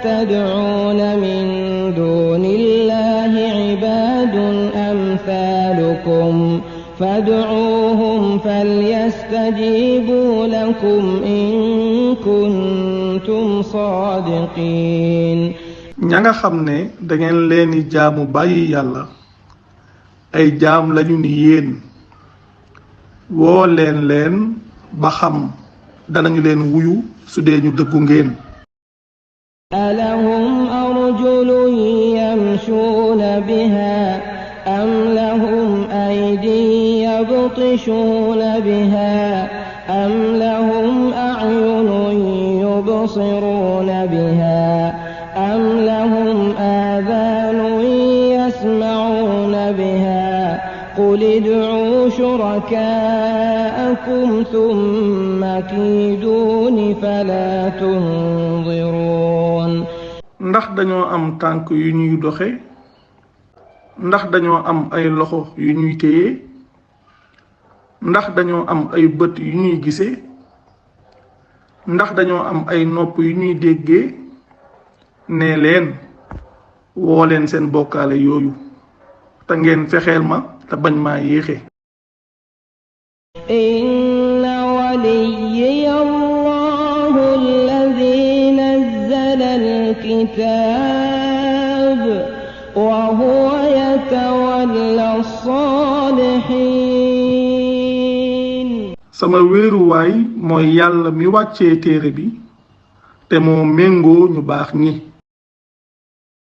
تدعون من دون الله عباد أمثالكم فادعوهم فليستجيبوا لكم إن كنتم صادقين ña nga xam ne da ngeen leeni jaamu bàyyi yàlla ay jaam lañu ni yéen woo leen ba xam danañu leen wuyu su dee ñu dëggu ngeen ألهم أرجل يمشون بها أم لهم أيدي يبطشون بها أم لهم أعين يبصرون بها أم لهم آذان يسمعون بها قل ادعوا شركاءكم ثم كيدون فلا تنظرون ndax dañoo am tànk yu ñuy doxe ndax dañoo am ay loxo yu ñuy téye ndax dañoo am ay bët yu ñuy gise ndax dañoo am ay nopp yu ñuy déggee ne leen woo leen seen bokkaale yooyu te ngeen fexeel ma te bañ maa yéexe inna waliyya allahu alladhi nazzala alkitab wa huwa yatawalla as-salihin sama wéeruwaay mooy yàlla mi wàccee téere bi te moo méngoo ñu baax ñi